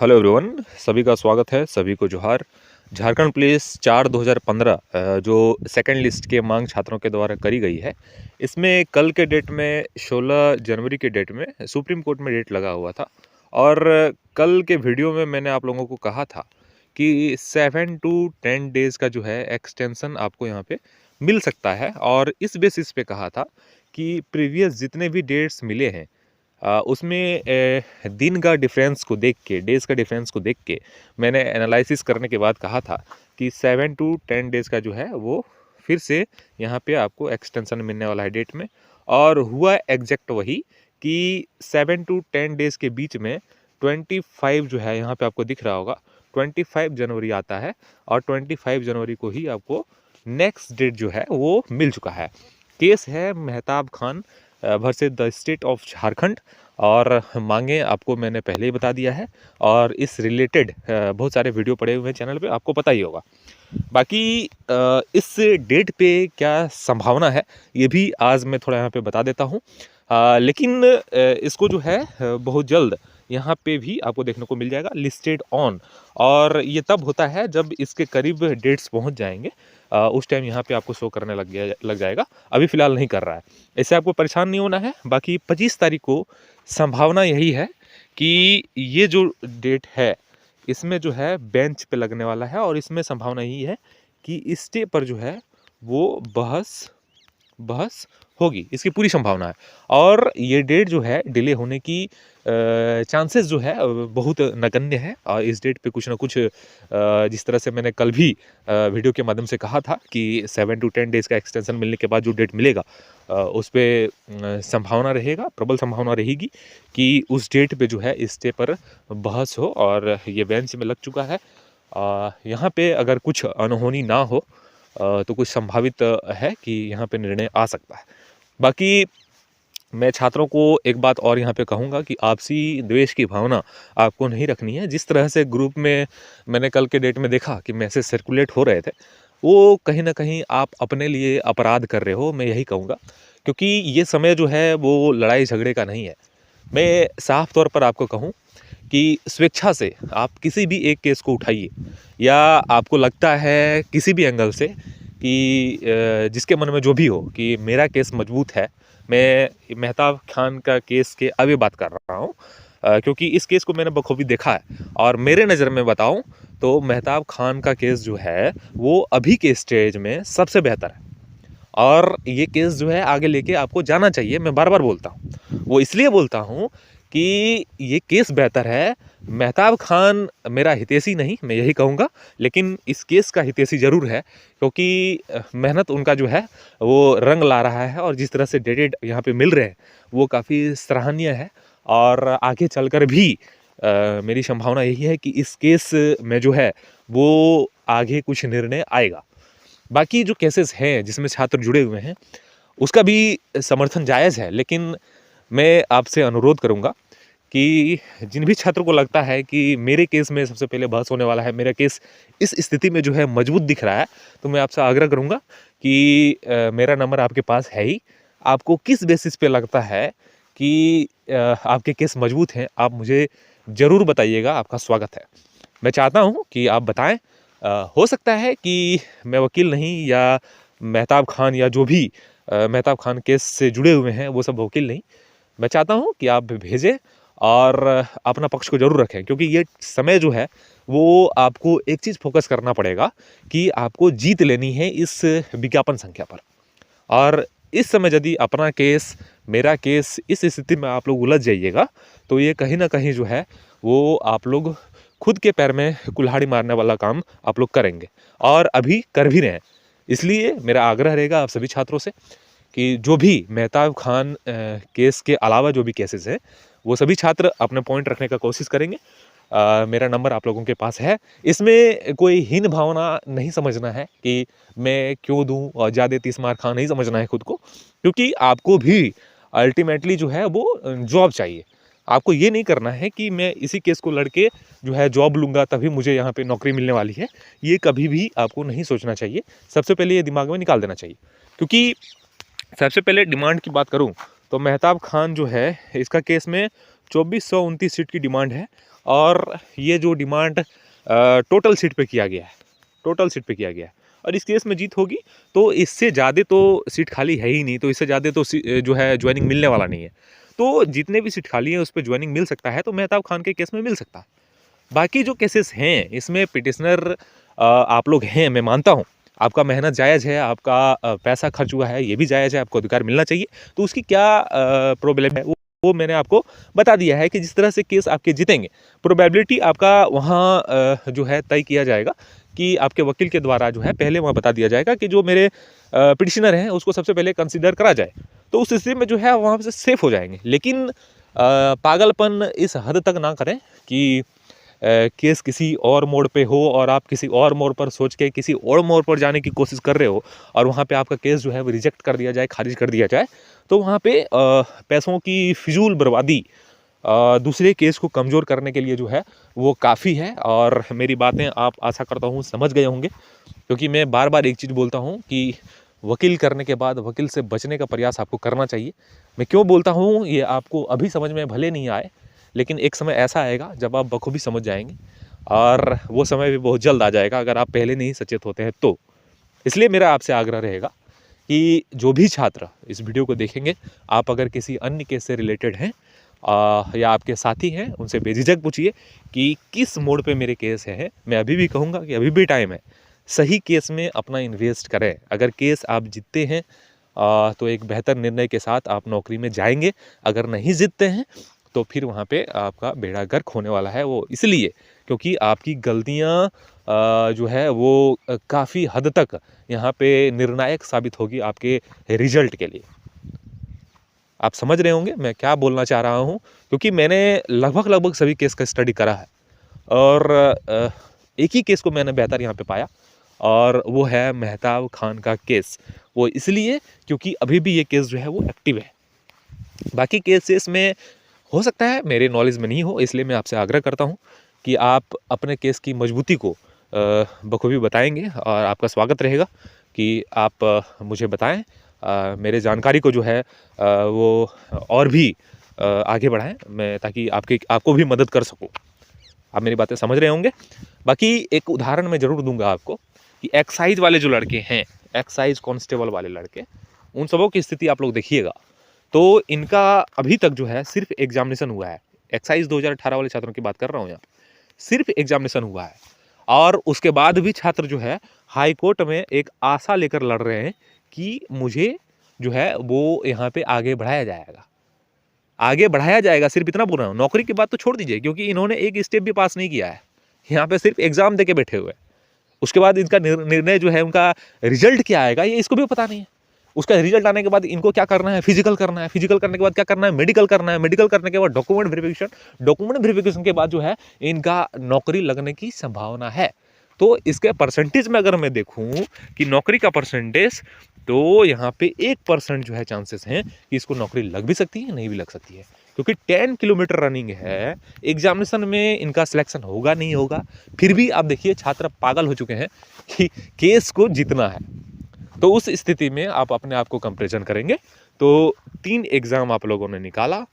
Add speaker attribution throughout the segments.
Speaker 1: Hello everyone, सभी का स्वागत है, सभी को जोहार। झारखंड पुलिस 4/2015 जो सेकंड लिस्ट के मांग छात्रों के द्वारा करी गई है, इसमें कल के डेट में 16 जनवरी के डेट में सुप्रीम कोर्ट में डेट लगा हुआ था। और कल के वीडियो में मैंने आप लोगों को कहा था कि 7 to 10 डेज़ का जो है एक्सटेंशन आपको यहाँ पे मिल सकता है। और इस बेसिस पे कहा था कि प्रीवियस जितने भी डेट्स मिले हैं उसमें दिन का डिफरेंस को देख के, डेज़ का डिफरेंस को देख के मैंने एनालिसिस करने के बाद कहा था कि 7 to 10 डेज़ का जो है वो फिर से यहाँ पे आपको एक्सटेंशन मिलने वाला है डेट में। और हुआ एग्जैक्ट वही कि 7 to 10 डेज़ के बीच में 25 जो है यहाँ पे आपको दिख रहा होगा, 25 जनवरी आता है। और 25 जनवरी को ही आपको नेक्स्ट डेट जो है वो मिल चुका है। केस है Mehtab Khan versus the state of Jharkhand. और मांगे आपको मैंने पहले ही बता दिया है, और इस रिलेटेड बहुत सारे वीडियो पड़े हुए हैं चैनल पे, आपको पता ही होगा। बाकी इस डेट पे क्या संभावना है ये भी आज मैं थोड़ा यहाँ पे बता देता हूँ। लेकिन इसको जो है बहुत जल्द यहाँ पे भी आपको देखने को मिल जाएगा लिस्टेड ऑन। और ये तब होता है जब इसके करीब डेट्स पहुँच जाएंगे, उस टाइम यहाँ पे आपको शो करने लग जाएगा। अभी फ़िलहाल नहीं कर रहा है, इससे आपको परेशान नहीं होना है। बाकी 25 तारीख को संभावना यही है कि ये जो डेट है इसमें जो है बेंच पे लगने वाला है। और इसमें संभावना यही है कि इस डे पर जो है वो बहस होगी, इसकी पूरी संभावना है। और ये डेट जो है डिले होने की चांसेस जो है बहुत नगण्य है। और इस डेट पे कुछ ना कुछ जिस तरह से मैंने कल भी वीडियो के माध्यम से कहा था कि 7 to 10 डेज़ का एक्सटेंशन मिलने के बाद जो डेट मिलेगा उस पर संभावना रहेगा, प्रबल संभावना रहेगी कि उस डेट पे जो है इस डे पर बहस हो। और ये बेंच में लग चुका है। यहाँ पे अगर कुछ अनहोनी ना हो तो कुछ संभावित है कि यहाँ पे निर्णय आ सकता है। बाकी मैं छात्रों को एक बात और यहाँ पे कहूँगा कि आपसी द्वेष की भावना आपको नहीं रखनी है। जिस तरह से ग्रुप में मैंने कल के डेट में देखा कि मैसेज सर्कुलेट हो रहे थे, वो कहीं ना कहीं आप अपने लिए अपराध कर रहे हो, मैं यही कहूँगा। क्योंकि ये समय जो है वो लड़ाई झगड़े का नहीं है। मैं साफ तौर पर आपको कहूँ कि स्वेच्छा से आप किसी भी एक केस को उठाइए, या आपको लगता है किसी भी एंगल से कि जिसके मन में जो भी हो कि मेरा केस मजबूत है, मैं मेहताब खान का केस के आगे बात कर रहा हूँ क्योंकि इस केस को मैंने बखूबी देखा है। और मेरे नज़र में बताऊँ तो मेहताब खान का केस जो है वो अभी के स्टेज में सबसे बेहतर है। और ये केस जो है आगे लेके आपको जाना चाहिए। मैं बार बार बोलता हूँ, वो इसलिए बोलता हूँ कि ये केस बेहतर है। मेहताब खान मेरा हितैषी नहीं, मैं यही कहूँगा, लेकिन इस केस का हितैषी ज़रूर है। क्योंकि मेहनत उनका जो है वो रंग ला रहा है, और जिस तरह से डेटेड यहाँ पे मिल रहे हैं वो काफ़ी सराहनीय है। और आगे चलकर भी मेरी संभावना यही है कि इस केस में जो है वो आगे कुछ निर्णय आएगा। बाकी जो केसेस हैं जिसमें छात्र जुड़े हुए हैं उसका भी समर्थन जायज़ है, लेकिन मैं आपसे अनुरोध करूंगा कि जिन भी छात्रों को लगता है कि मेरे केस में सबसे पहले बहस होने वाला है, मेरा केस इस स्थिति में जो है मजबूत दिख रहा है, तो मैं आपसे आग्रह करूंगा कि मेरा नंबर आपके पास है ही। आपको किस बेसिस पे लगता है कि आपके केस मजबूत हैं, आप मुझे ज़रूर बताइएगा, आपका स्वागत है। मैं चाहता हूँ कि आप बताएं। हो सकता है कि मैं वकील नहीं, या मेहताब खान या जो भी मेहताब खान केस से जुड़े हुए हैं वो सब वकील नहीं। मैं चाहता हूँ कि आप भेजें और अपना पक्ष को ज़रूर रखें, क्योंकि ये समय जो है वो आपको एक चीज़ फोकस करना पड़ेगा कि आपको जीत लेनी है इस विज्ञापन संख्या पर। और इस समय यदि अपना केस, मेरा केस, इस स्थिति में आप लोग उलझ जाइएगा तो ये कहीं ना कहीं जो है वो आप लोग खुद के पैर में कुल्हाड़ी मारने वाला काम आप लोग करेंगे, और अभी कर भी रहे हैं। इसलिए मेरा आग्रह रहेगा आप सभी छात्रों से कि जो भी मेहताब खान केस के अलावा जो भी केसेस हैं वो सभी छात्र अपने पॉइंट रखने का कोशिश करेंगे। मेरा नंबर आप लोगों के पास है। इसमें कोई हीन भावना नहीं समझना है कि मैं क्यों दूं और ज़्यादा 30 मार खा, नहीं समझना है खुद को। क्योंकि आपको भी अल्टीमेटली जो है वो जॉब चाहिए। आपको ये नहीं करना है कि मैं इसी केस को लड़के जो है जॉब लूँगा तभी मुझे यहाँ पे नौकरी मिलने वाली है। ये कभी भी आपको नहीं सोचना चाहिए। सबसे पहले ये दिमाग में निकाल देना चाहिए। क्योंकि सबसे पहले डिमांड की बात करूं तो मेहताब खान जो है इसका केस में 2429 सीट की डिमांड है और ये जो डिमांड टोटल सीट पे किया गया है, टोटल सीट पे किया गया है। और इस केस में जीत होगी तो इससे ज़्यादा तो सीट खाली है ही नहीं, तो इससे ज़्यादा तो जो है ज्वाइनिंग मिलने वाला नहीं है। तो जितने भी सीट खाली है उस पर ज्वाइनिंग मिल सकता है, तो मेहताब खान के केस में मिल सकता है। बाकी जो केसेस हैं इसमें पिटिशनर आप लोग हैं, मैं मानता हूँ आपका मेहनत जायज़ है, आपका पैसा खर्च हुआ है ये भी जायज़ है, आपको अधिकार मिलना चाहिए। तो उसकी क्या प्रॉब्लम है वो मैंने आपको बता दिया है कि जिस तरह से केस आपके जीतेंगे, प्रोबेबिलिटी आपका वहाँ जो है तय किया जाएगा कि आपके वकील के द्वारा जो है पहले वहाँ बता दिया जाएगा कि जो मेरे पिटिशनर हैं उसको सबसे पहले कंसीडर करा जाए। तो उस स्थिति में जो है वहाँ से सेफ हो जाएंगे। लेकिन पागलपन इस हद तक ना करें कि केस किसी और मोड़ पे हो और आप किसी और मोड़ पर सोच के किसी और मोड़ पर जाने की कोशिश कर रहे हो और वहाँ पे आपका केस जो है वो रिजेक्ट कर दिया जाए, खारिज कर दिया जाए, तो वहाँ पे पैसों की फिजूल बर्बादी दूसरे केस को कमज़ोर करने के लिए जो है वो काफ़ी है। और मेरी बातें आप आशा करता हूँ समझ गए होंगे, क्योंकि मैं बार बार एक चीज़ बोलता हूँ कि वकील करने के बाद वकील से बचने का प्रयास आपको करना चाहिए। मैं क्यों बोलता हूँ ये आपको अभी समझ में भले नहीं आए, लेकिन एक समय ऐसा आएगा जब आप बखूबी समझ जाएंगे और वो समय भी बहुत जल्द आ जाएगा अगर आप पहले नहीं सचेत होते हैं तो। इसलिए मेरा आपसे आग्रह रहेगा कि जो भी छात्र इस वीडियो को देखेंगे, आप अगर किसी अन्य केस से रिलेटेड हैं या आपके साथी हैं, उनसे बेझिझक पूछिए कि किस मोड़ पे मेरे केस है। मैं अभी भी कहूँगा कि अभी भी टाइम है, सही केस में अपना इन्वेस्ट करें। अगर केस आप जीतते हैं तो एक बेहतर निर्णय के साथ आप नौकरी में जाएंगे, अगर नहीं जीतते हैं तो फिर वहाँ पे आपका बेड़ा गर्क होने वाला है। वो इसलिए क्योंकि आपकी गलतियाँ जो है वो काफ़ी हद तक यहाँ पे निर्णायक साबित होगी आपके रिजल्ट के लिए। आप समझ रहे होंगे मैं क्या बोलना चाह रहा हूँ, क्योंकि मैंने लगभग सभी केस का स्टडी करा है और एक ही केस को मैंने बेहतर यहाँ पे पाया और वो है मेहताब खान का केस। वो इसलिए क्योंकि अभी भी ये केस जो है वो एक्टिव है। बाकी केसेस में हो सकता है मेरे नॉलेज में नहीं हो, इसलिए मैं आपसे आग्रह करता हूँ कि आप अपने केस की मजबूती को बखूबी बताएंगे और आपका स्वागत रहेगा कि आप मुझे बताएं, मेरे जानकारी को जो है वो और भी आगे बढ़ाएं, मैं ताकि आपको भी मदद कर सकूं। आप मेरी बातें समझ रहे होंगे। बाकी एक उदाहरण मैं ज़रूर दूंगा आपको कि एक्साइज वाले जो लड़के हैं, एक्साइज कांस्टेबल वाले लड़के, उन सबों की स्थिति आप लोग देखिएगा तो इनका अभी तक जो है सिर्फ एग्जामिनेशन हुआ है। एक्साइज 2018 वाले छात्रों की बात कर रहा हूँ यहाँ, सिर्फ एग्जामिनेशन हुआ है और उसके बाद भी छात्र जो है हाई कोर्ट में एक आशा लेकर लड़ रहे हैं कि मुझे जो है वो यहाँ पे आगे बढ़ाया जाएगा, आगे बढ़ाया जाएगा। सिर्फ इतना बोल रहा हूँ, नौकरी की बात तो छोड़ दीजिए, क्योंकि इन्होंने एक स्टेप भी पास नहीं किया है, यहाँ पे सिर्फ एग्जाम दे के बैठे हुए हैं। उसके बाद इनका निर्णय जो है, उनका रिजल्ट क्या आएगा ये इसको भी पता नहीं है। उसका रिजल्ट आने के बाद इनको क्या करना है, फिजिकल करना है, फिजिकल करने के बाद क्या करना है, मेडिकल करना है, मेडिकल करने के बाद डॉक्यूमेंट वेरिफिकेशन, डॉक्यूमेंट वेरिफिकेशन के बाद जो है इनका नौकरी लगने की संभावना है। तो इसके परसेंटेज में अगर मैं देखूं कि नौकरी का परसेंटेज, तो यहाँ पे 1% जो है चांसेस हैं कि इसको नौकरी लग भी सकती है, नहीं भी लग सकती है, क्योंकि 10 किलोमीटर रनिंग है। एग्जामिनेशन में इनका सिलेक्शन होगा नहीं होगा, फिर भी आप देखिए छात्र पागल हो चुके हैं कि केस को जीतना है। तो उस स्थिति में आप अपने आप को कंपैरिजन करेंगे तो 3 एग्ज़ाम आप लोगों ने निकाला,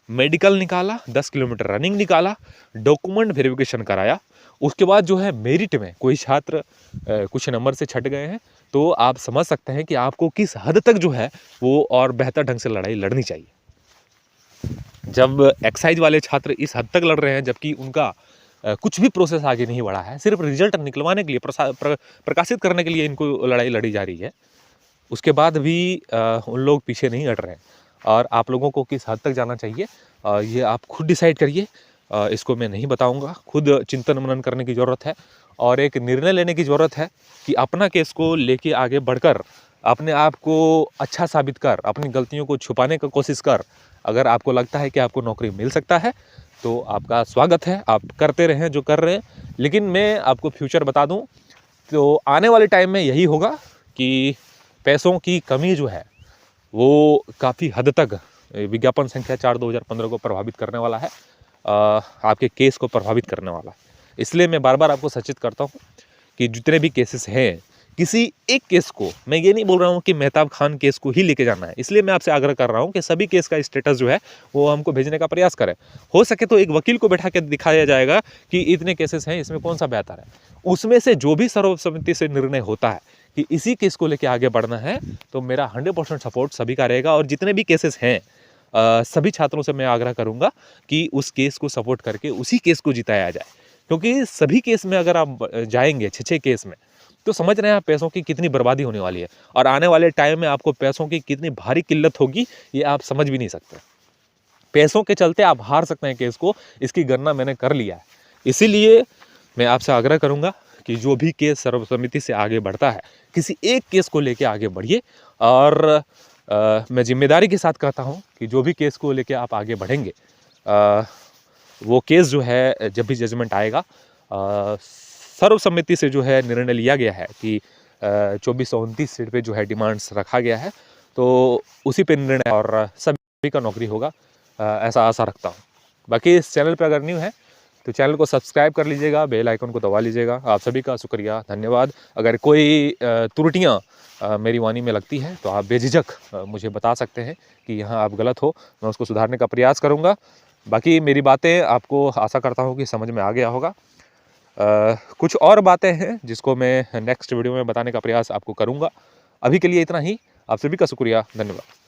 Speaker 1: मेडिकल निकाला, 10 किलोमीटर रनिंग निकाला, डॉक्यूमेंट वेरिफिकेशन कराया, उसके बाद जो है मेरिट में कोई छात्र कुछ नंबर से छट गए हैं, तो आप समझ सकते हैं कि आपको किस हद तक जो है वो और बेहतर ढंग से लड़ाई लड़नी चाहिए। जब एक्साइज वाले छात्र इस हद तक लड़ रहे हैं जबकि उनका कुछ भी प्रोसेस आगे नहीं बढ़ा है, सिर्फ रिजल्ट निकलवाने के लिए, प्रकाशित करने के लिए इनको लड़ाई लड़ी जा रही है, उसके बाद भी उन लोग पीछे नहीं हट रहे हैं। और आप लोगों को किस हद तक जाना चाहिए ये आप खुद डिसाइड करिए, इसको मैं नहीं बताऊंगा। खुद चिंतन मनन करने की ज़रूरत है और एक निर्णय लेने की ज़रूरत है कि अपना केस को लेके आगे बढ़कर अपने आप को अच्छा साबित कर, अपनी गलतियों को छुपाने की कोशिश कर। अगर आपको लगता है कि आपको नौकरी मिल सकता है तो आपका स्वागत है, आप करते रहें जो कर रहे हैं। लेकिन मैं आपको फ्यूचर बता दूं तो आने वाले टाइम में यही होगा कि पैसों की कमी जो है वो काफ़ी हद तक विज्ञापन संख्या 4/2015 को प्रभावित करने वाला है, आपके केस को प्रभावित करने वाला है। इसलिए मैं बार बार आपको सचेत करता हूँ कि जितने भी केसेस हैं किसी एक केस को, मैं ये नहीं बोल रहा हूँ कि मेहताब खान केस को ही लेके जाना है, इसलिए मैं आपसे आग्रह कर रहा हूँ कि सभी केस का स्टेटस जो है वो हमको भेजने का प्रयास करें। हो सके तो एक वकील को बैठा के दिखाया जाएगा कि इतने केसेस हैं, इसमें कौन सा बेहतर है। उसमें से जो भी सर्वसम्मति से निर्णय होता है कि इसी केस को लेके आगे बढ़ना है, तो मेरा 100% सपोर्ट सभी का रहेगा। और जितने भी केसेस हैं, सभी छात्रों से मैं आग्रह करूंगा कि उस केस को सपोर्ट करके उसी केस को जिताया जाए, क्योंकि सभी केस में अगर आप जाएंगे 6-6 केस में, तो समझ रहे हैं आप पैसों की कितनी बर्बादी होने वाली है। और आने वाले टाइम में आपको पैसों की कितनी भारी किल्लत होगी, ये आप समझ भी नहीं सकते। पैसों के चलते आप हार सकते हैं केस को, इसकी गणना मैंने कर लिया है। इसीलिए मैं आपसे आग्रह करूंगा कि जो भी केस सर्वसम्मति से आगे बढ़ता है, किसी एक केस को लेके आगे बढ़िए। और मैं जिम्मेदारी के साथ कहता हूं कि जो भी केस को लेके आप आगे बढ़ेंगे, वो केस जो है जब भी जजमेंट आएगा, सर्वसम्मति से जो है निर्णय लिया गया है कि 2429 सीट पे जो है डिमांड्स रखा गया है, तो उसी पे निर्णय और सभी का नौकरी होगा, ऐसा आशा रखता हूँ। बाकी इस चैनल पे अगर न्यू है तो चैनल को सब्सक्राइब कर लीजिएगा, बेल आइकन को दबा लीजिएगा। आप सभी का शुक्रिया, धन्यवाद। अगर कोई त्रुटियाँ मेरी वाणी में लगती हैं तो आप बेझिझक मुझे बता सकते हैं कि यहाँ आप गलत हो, मैं उसको सुधारने का प्रयास करूँगा। बाकी मेरी बातें आपको आशा करता हूँ कि समझ में आ गया होगा। कुछ और बातें हैं जिसको मैं नेक्स्ट वीडियो में बताने का प्रयास आपको करूँगा। अभी के लिए इतना ही। आप सभी का शुक्रिया, धन्यवाद।